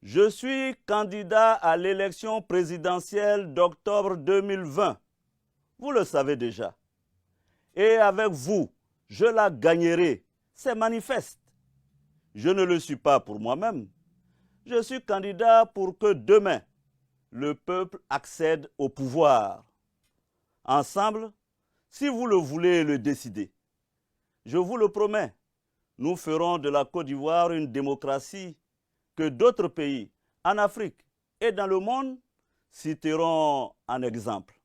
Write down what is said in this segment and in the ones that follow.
Je suis candidat à l'élection présidentielle d'octobre 2020. Vous le savez déjà. Et avec vous, je la gagnerai. C'est manifeste. Je ne le suis pas pour moi-même. Je suis candidat pour que demain, le peuple accède au pouvoir. Ensemble, si vous le voulez le décider, je vous le promets, nous ferons de la Côte d'Ivoire une démocratie que d'autres pays en Afrique et dans le monde citeront en exemple.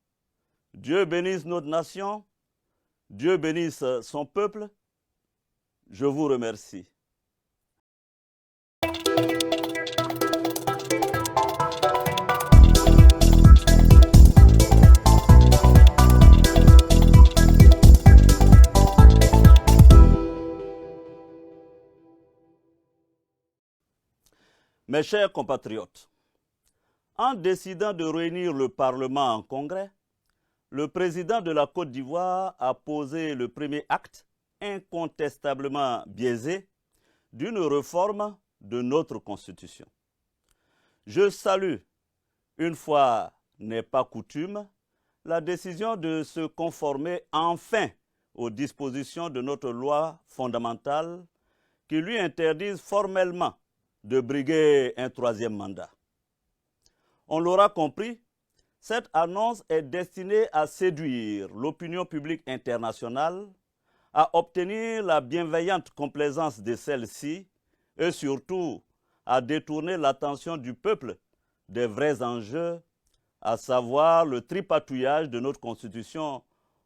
Dieu bénisse notre nation, Dieu bénisse son peuple. Je vous remercie. Mes chers compatriotes, en décidant de réunir le Parlement en congrès, le président de la Côte d'Ivoire a posé le premier acte, incontestablement biaisé, d'une réforme de notre Constitution. Je salue, une fois n'est pas coutume, la décision de se conformer enfin aux dispositions de notre loi fondamentale qui lui interdisent formellement de briguer un troisième mandat. On l'aura compris, cette annonce est destinée à séduire l'opinion publique internationale, à obtenir la bienveillante complaisance de celle-ci et surtout à détourner l'attention du peuple des vrais enjeux, à savoir le tripatouillage de notre Constitution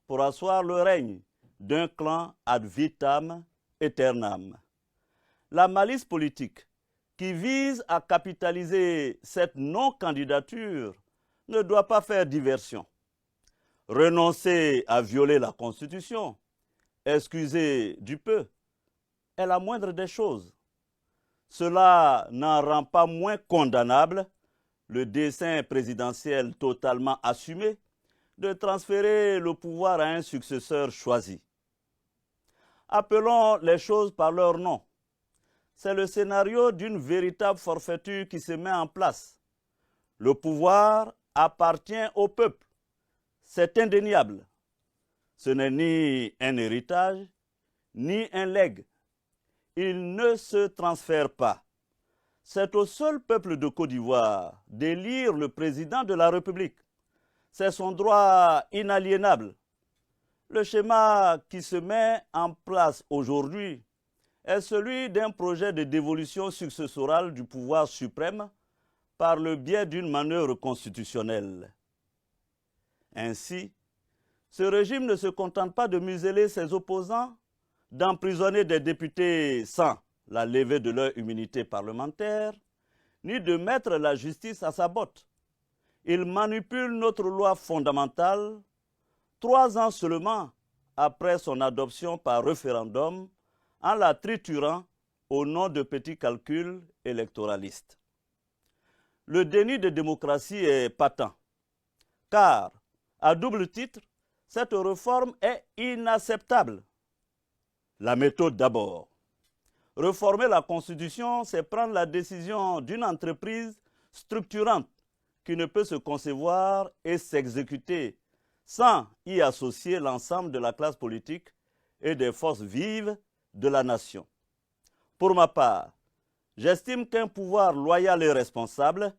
pour asseoir le règne d'un clan ad vitam aeternam. La malice politique qui vise à capitaliser cette non-candidature ne doit pas faire diversion. Renoncer à violer la Constitution, excuser du peu, est la moindre des choses. Cela n'en rend pas moins condamnable le dessein présidentiel totalement assumé de transférer le pouvoir à un successeur choisi. Appelons les choses par leur nom. C'est le scénario d'une véritable forfaiture qui se met en place. Le pouvoir appartient au peuple. C'est indéniable. Ce n'est ni un héritage, ni un legs. Il ne se transfère pas. C'est au seul peuple de Côte d'Ivoire d'élire le président de la République. C'est son droit inaliénable. Le schéma qui se met en place aujourd'hui est celui d'un projet de dévolution successorale du pouvoir suprême par le biais d'une manœuvre constitutionnelle. Ainsi, ce régime ne se contente pas de museler ses opposants, d'emprisonner des députés sans la levée de leur immunité parlementaire, ni de mettre la justice à sa botte. Il manipule notre loi fondamentale 3 ans seulement après son adoption par référendum en la triturant au nom de petits calculs électoralistes. Le déni de démocratie est patent, car, à double titre, cette réforme est inacceptable. La méthode d'abord. Réformer la Constitution, c'est prendre la décision d'une entreprise structurante qui ne peut se concevoir et s'exécuter sans y associer l'ensemble de la classe politique et des forces vives de la nation. Pour ma part, j'estime qu'un pouvoir loyal et responsable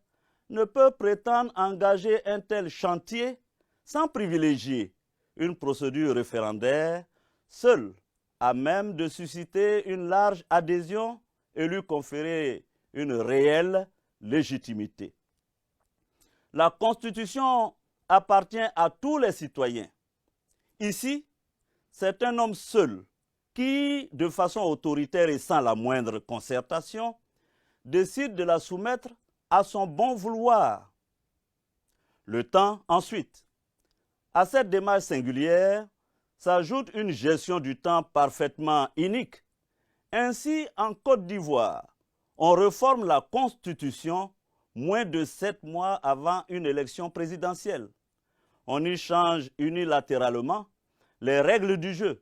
ne peut prétendre engager un tel chantier sans privilégier une procédure référendaire seule à même de susciter une large adhésion et lui conférer une réelle légitimité. La Constitution appartient à tous les citoyens. Ici, c'est un homme seul qui, de façon autoritaire et sans la moindre concertation, décide de la soumettre à son bon vouloir. Le temps, ensuite. À cette démarche singulière s'ajoute une gestion du temps parfaitement inique. Ainsi, en Côte d'Ivoire, on réforme la Constitution moins de 7 mois avant une élection présidentielle. On y change unilatéralement les règles du jeu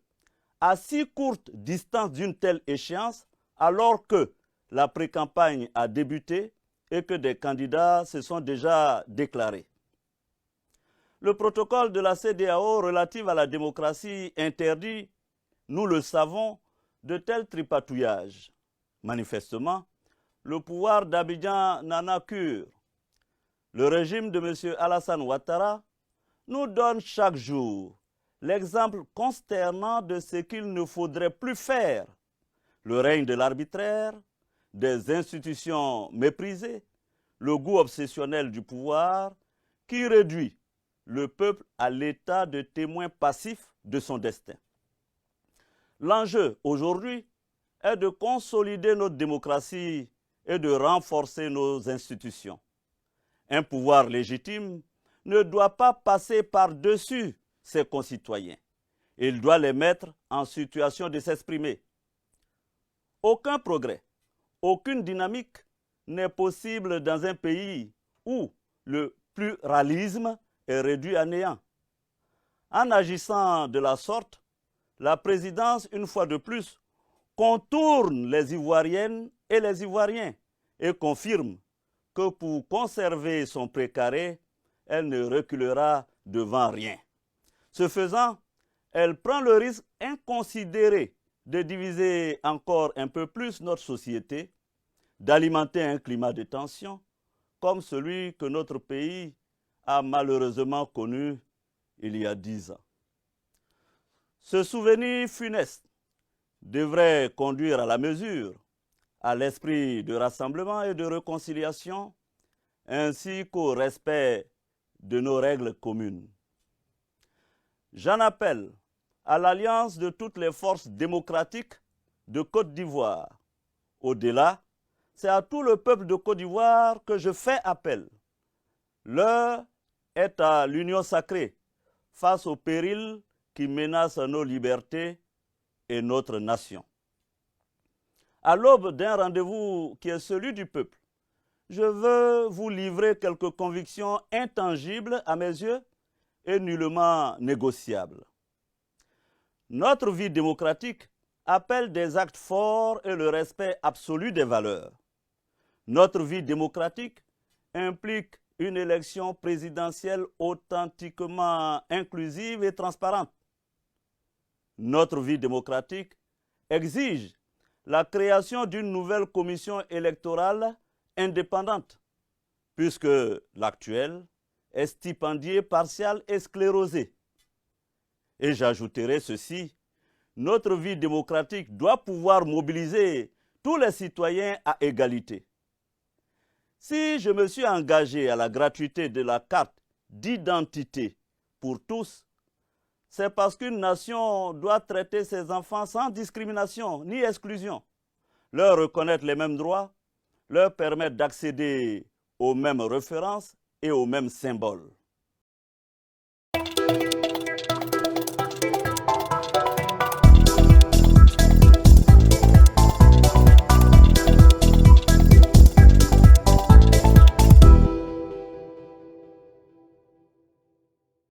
à si courte distance d'une telle échéance, alors que la pré-campagne a débuté et que des candidats se sont déjà déclarés. Le protocole de la CEDEAO relatif à la démocratie interdit, nous le savons, de tels tripatouillages. Manifestement, le pouvoir d'Abidjan n'en a cure. Le régime de M. Alassane Ouattara nous donne chaque jour l'exemple consternant de ce qu'il ne faudrait plus faire. Le règne de l'arbitraire, des institutions méprisées, le goût obsessionnel du pouvoir qui réduit le peuple à l'état de témoin passif de son destin. L'enjeu aujourd'hui est de consolider notre démocratie et de renforcer nos institutions. Un pouvoir légitime ne doit pas passer par-dessus ses concitoyens. Il doit les mettre en situation de s'exprimer. Aucun progrès, aucune dynamique n'est possible dans un pays où le pluralisme est réduit à néant. En agissant de la sorte, la présidence, une fois de plus, contourne les Ivoiriennes et les Ivoiriens et confirme que pour conserver son précaré, elle ne reculera devant rien. Ce faisant, elle prend le risque inconsidéré de diviser encore un peu plus notre société, d'alimenter un climat de tension comme celui que notre pays a malheureusement connu il y a 10 ans. Ce souvenir funeste devrait conduire à la mesure, à l'esprit de rassemblement et de réconciliation, ainsi qu'au respect de nos règles communes. J'en appelle à l'alliance de toutes les forces démocratiques de Côte d'Ivoire. Au-delà, c'est à tout le peuple de Côte d'Ivoire que je fais appel. L'heure est à l'union sacrée face aux périls qui menacent nos libertés et notre nation. À l'aube d'un rendez-vous qui est celui du peuple, je veux vous livrer quelques convictions intangibles à mes yeux et nullement négociables. Notre vie démocratique appelle des actes forts et le respect absolu des valeurs. Notre vie démocratique implique une élection présidentielle authentiquement inclusive et transparente. Notre vie démocratique exige la création d'une nouvelle commission électorale indépendante, puisque l'actuelle est stipendiée, partiale et sclérosée. Et j'ajouterai ceci, notre vie démocratique doit pouvoir mobiliser tous les citoyens à égalité. Si je me suis engagé à la gratuité de la carte d'identité pour tous, c'est parce qu'une nation doit traiter ses enfants sans discrimination ni exclusion, leur reconnaître les mêmes droits, leur permettre d'accéder aux mêmes références et aux mêmes symboles.